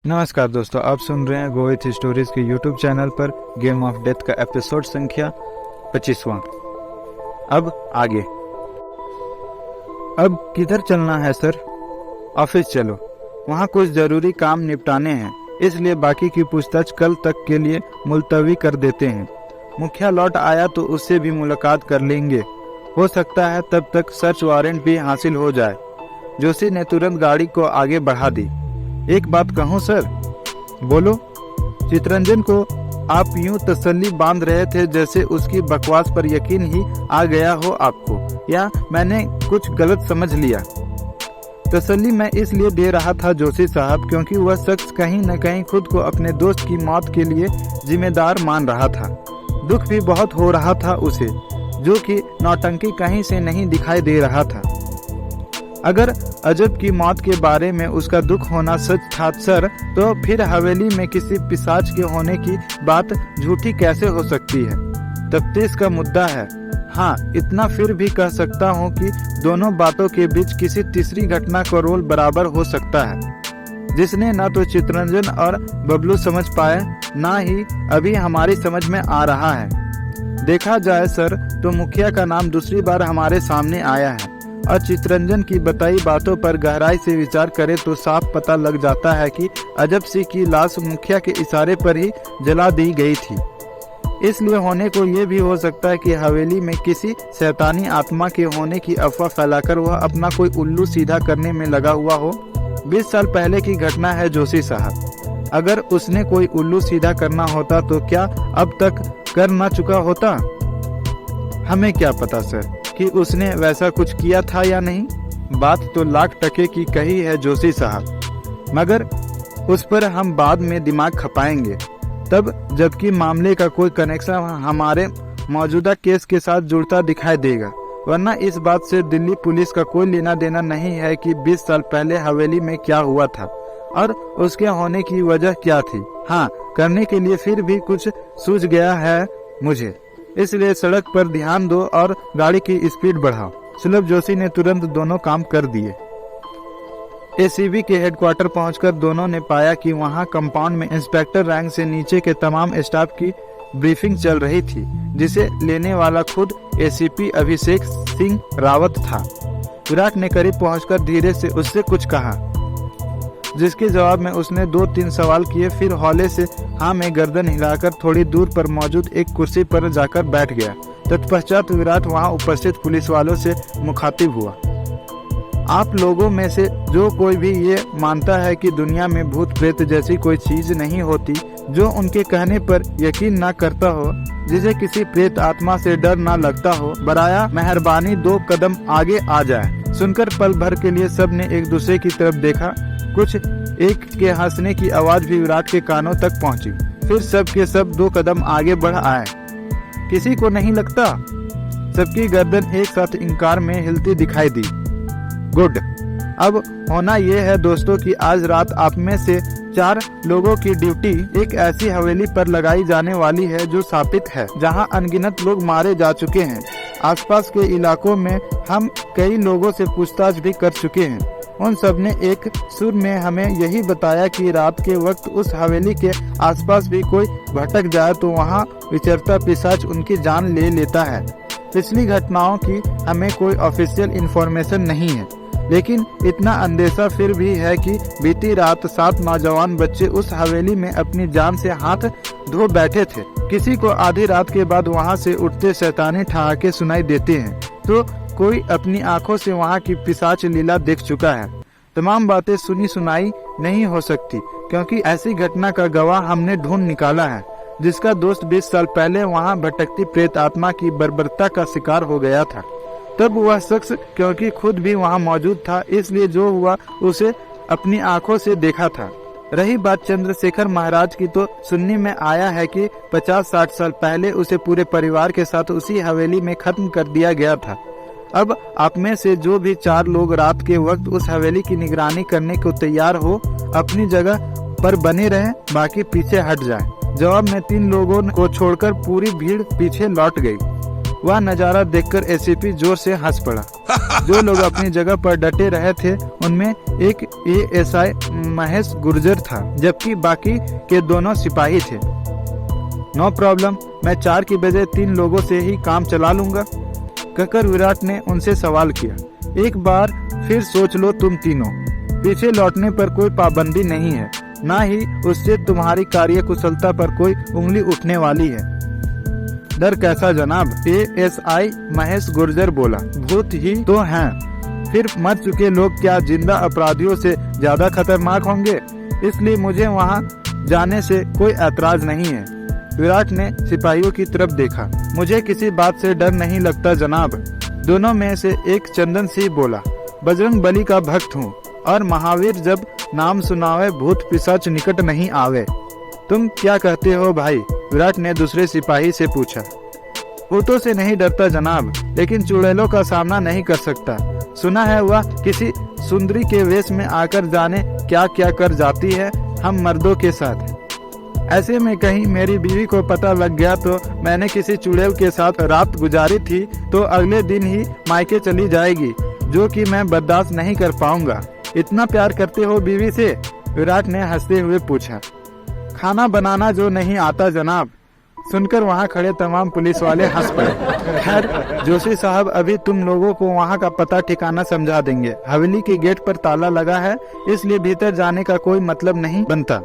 नमस्कार दोस्तों, आप सुन रहे हैं गोवित स्टोरीज के यूट्यूब चैनल पर गेम ऑफ डेथ का एपिसोड संख्या 25वां। अब आगे। अब किधर चलना है सर? ऑफिस चलो, वहाँ कुछ ज़रूरी काम निपटाने हैं, इसलिए बाकी की पूछताछ कल तक के लिए मुलतवी कर देते हैं। मुखिया लौट आया तो उससे भी मुलाकात कर लेंगे, हो सकता है तब तक सर्च वारंट भी हासिल हो जाए। जोशी ने तुरंत गाड़ी को आगे बढ़ा दी। एक बात कहूं सर? बोलो। चितरंजन को आप यूं तसल्ली बांध रहे थे जैसे उसकी बकवास पर यकीन ही आ गया हो आपको, या मैंने कुछ गलत समझ लिया? तसल्ली मैं इसलिए दे रहा था जोशी साहब, क्योंकि वह शख्स कहीं न कहीं खुद को अपने दोस्त की मौत के लिए जिम्मेदार मान रहा था। दुख भी बहुत हो रहा था उसे, जो कि नौटंकी कहीं से नहीं दिखाई दे रहा था। अगर अजब की मौत के बारे में उसका दुख होना सच था सर, तो फिर हवेली में किसी पिशाच के होने की बात झूठी कैसे हो सकती है? तफ्तीश का मुद्दा है। हाँ, इतना फिर भी कह सकता हूँ कि दोनों बातों के बीच किसी तीसरी घटना का रोल बराबर हो सकता है, जिसने न तो चितरंजन और बबलू समझ पाए, न ही अभी हमारी समझ में आ रहा है। देखा जाए सर, तो मुखिया का नाम दूसरी बार हमारे सामने आया है, और चितरंजन की बताई बातों पर गहराई से विचार करें तो साफ पता लग जाता है कि अजब सी की लाश मुखिया के इशारे पर ही जला दी गई थी। इसलिए होने को ये भी हो सकता है कि हवेली में किसी शैतानी आत्मा के होने की अफवाह फैलाकर वह अपना कोई उल्लू सीधा करने में लगा हुआ हो। 20 साल पहले की घटना है जोशी साहब। अगर उसने कोई उल्लू सीधा करना होता तो क्या अब तक कर ना चुका होता? हमें क्या पता सर कि उसने वैसा कुछ किया था या नहीं। बात तो लाख टके की कही है जोशी साहब, मगर उस पर हम बाद में दिमाग खपाएंगे तब, जबकि मामले का कोई कनेक्शन हमारे मौजूदा केस के साथ जुड़ता दिखाई देगा। वरना इस बात से दिल्ली पुलिस का कोई लेना देना नहीं है कि 20 साल पहले हवेली में क्या हुआ था और उसके होने की वजह क्या थी। हाँ, करने के लिए फिर भी कुछ सूझ गया है मुझे, इसलिए सड़क पर ध्यान दो और गाड़ी की स्पीड बढ़ाओ। सुलभ जोशी ने तुरंत दोनों काम कर दिए। एसीबी के हेडक्वार्टर पहुंचकर दोनों ने पाया कि वहां कंपाउंड में इंस्पेक्टर रैंक से नीचे के तमाम स्टाफ की ब्रीफिंग चल रही थी, जिसे लेने वाला खुद एसीपी अभिषेक सिंह रावत था। विराट ने करीब पहुंचकर धीरे से उससे कुछ कहा, जिसके जवाब में उसने 2-3 सवाल किए, फिर हौले से हाँ में गर्दन हिलाकर थोड़ी दूर पर मौजूद एक कुर्सी पर जाकर बैठ गया। तत्पश्चात विराट वहां उपस्थित पुलिस वालों से मुखातिब हुआ। आप लोगों में से जो कोई भी ये मानता है कि दुनिया में भूत प्रेत जैसी कोई चीज नहीं होती, जो उनके कहने पर यकीन ना करता हो, जिसे किसी प्रेत आत्मा से डर ना लगता हो, बराया मेहरबानी 2 कदम आगे आ जाए। सुनकर पल भर के लिए सब ने एक दूसरे की तरफ देखा। कुछ एक के हंसने की आवाज भी विराट के कानों तक पहुंची। फिर सब के सब 2 कदम आगे बढ़ आए। किसी को नहीं लगता? सबकी गर्दन एक साथ इनकार में हिलती दिखाई दी। गुड। अब होना यह है दोस्तों कि आज रात आप में से 4 लोगों की ड्यूटी एक ऐसी हवेली पर लगाई जाने वाली है जो स्थापित है, जहां अनगिनत लोग मारे जा चुके हैं। आसपास के इलाकों में हम कई लोगों से पूछताछ भी कर चुके हैं। उन सब ने एक सुर में हमें यही बताया कि रात के वक्त उस हवेली के आसपास भी कोई भटक जाए तो वहां विचरता पिशाच उनकी जान ले लेता है। पिछली घटनाओं की हमें कोई ऑफिशियल इन्फॉर्मेशन नहीं है, लेकिन इतना अंदेशा फिर भी है कि बीती रात 7 नौजवान बच्चे उस हवेली में अपनी जान से हाथ धो बैठे थे। किसी को आधी रात के बाद वहां से उठते शैतानी ठहाके सुनाई देते हैं, तो कोई अपनी आंखों से वहां की पिशाच लीला देख चुका है। तमाम बातें सुनी सुनाई नहीं हो सकती, क्योंकि ऐसी घटना का गवाह हमने ढूंढ निकाला है, जिसका दोस्त 20 साल पहले वहां भटकती प्रेत आत्मा की बर्बरता का शिकार हो गया था। तब वह शख्स, क्योंकि खुद भी वहां मौजूद था, इसलिए जो हुआ उसे अपनी आंखों से देखा था। रही बात चंद्रशेखर महाराज की, तो सुनने में आया है कि 50-60 साल पहले उसे पूरे परिवार के साथ उसी हवेली में खत्म कर दिया गया था। अब आप में से जो भी 4 लोग रात के वक्त उस हवेली की निगरानी करने को तैयार हो, अपनी जगह पर बने रहें, बाकी पीछे हट जाएं। जवाब में 3 लोगों को छोड़कर पूरी भीड़ पीछे लौट गई। वह नजारा देखकर एसीपी जोर से हंस पड़ा। जो लोग अपनी जगह पर डटे रहे थे उनमें एक एएसआई महेश गुर्जर था, जबकि बाकी के दोनों सिपाही थे। नो प्रॉब्लम, मैं 4 की बजाय 3 लोगों से ही काम चला लूंगा, कहकर विराट ने उनसे सवाल किया। एक बार फिर सोच लो तुम तीनों, पीछे लौटने पर कोई पाबंदी नहीं है, ना ही उससे तुम्हारी कार्यकुशलता पर कोई उंगली उठने वाली है। डर कैसा जनाब, एएसआई महेश गुर्जर बोला। भूत ही तो हैं, फिर मर चुके लोग क्या जिंदा अपराधियों से ज्यादा खतरनाक होंगे, इसलिए मुझे वहां जाने से कोई ऐतराज नहीं है। विराट ने सिपाहियों की तरफ देखा। मुझे किसी बात से डर नहीं लगता जनाब, दोनों में से एक चंदन सिंह बोला। बजरंग बली का भक्त हूँ और महावीर जब नाम सुनावे भूत पिशाच निकट नहीं आवे। तुम क्या कहते हो भाई? विराट ने दूसरे सिपाही से पूछा। भूतों से नहीं डरता जनाब, लेकिन चुड़ैलों का सामना नहीं कर सकता। सुना है वह किसी सुंदरी के वेश में आकर जाने क्या क्या कर जाती है हम मर्दों के साथ। ऐसे में कहीं मेरी बीवी को पता लग गया तो मैंने किसी चुड़ैल के साथ रात गुजारी थी तो अगले दिन ही मायके चली जाएगी, जो कि मैं बर्दाश्त नहीं कर पाऊंगा। इतना प्यार करते हो बीवी से? विराट ने हंसते हुए पूछा। खाना बनाना जो नहीं आता जनाब। सुनकर वहाँ खड़े तमाम पुलिस वाले हंस पड़े। खैर जोशी साहब, अभी तुम लोगों को वहाँ का पता ठिकाना समझा देंगे। हवेली के गेट पर ताला लगा है, इसलिए भीतर जाने का कोई मतलब नहीं बनता।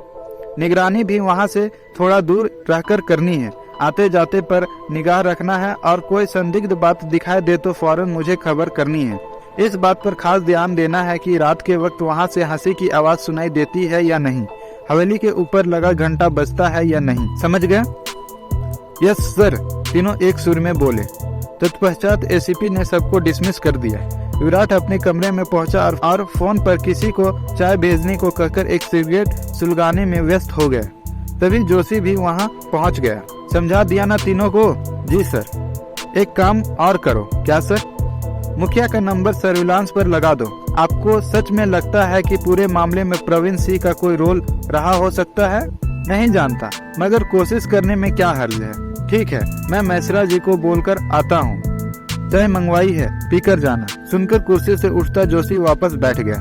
निगरानी भी वहाँ से थोड़ा दूर रहकर करनी है। आते जाते पर निगाह रखना है और कोई संदिग्ध बात दिखाई दे तो फौरन मुझे खबर करनी है। इस बात पर खास ध्यान देना है कि रात के वक्त वहाँ से हंसी की आवाज सुनाई देती है या नहीं, हवेली के ऊपर लगा घंटा बजता है या नहीं। समझ गए? यस सर, तीनों एक सुर में बोले। तत्पश्चात एसीपी ने सबको डिसमिस कर दिया। विराट अपने कमरे में पहुंचा और फोन पर किसी को चाय भेजने को कहकर एक सिगरेट सुलगाने में व्यस्त हो गया। तभी जोशी भी वहां पहुंच गया। समझा दिया ना तीनों को? जी सर। एक काम और करो। क्या सर? मुखिया का नंबर सर्विलांस पर लगा दो। आपको सच में लगता है कि पूरे मामले में प्रवीण सिंह का कोई रोल रहा हो सकता है? नहीं जानता, मगर कोशिश करने में क्या हर्ज है। ठीक है, मैं मैसरा जी को बोलकर आता हूँ। चाय मंगवाई है, पीकर जाना। सुनकर कुर्सी से उठता जोशी वापस बैठ गया।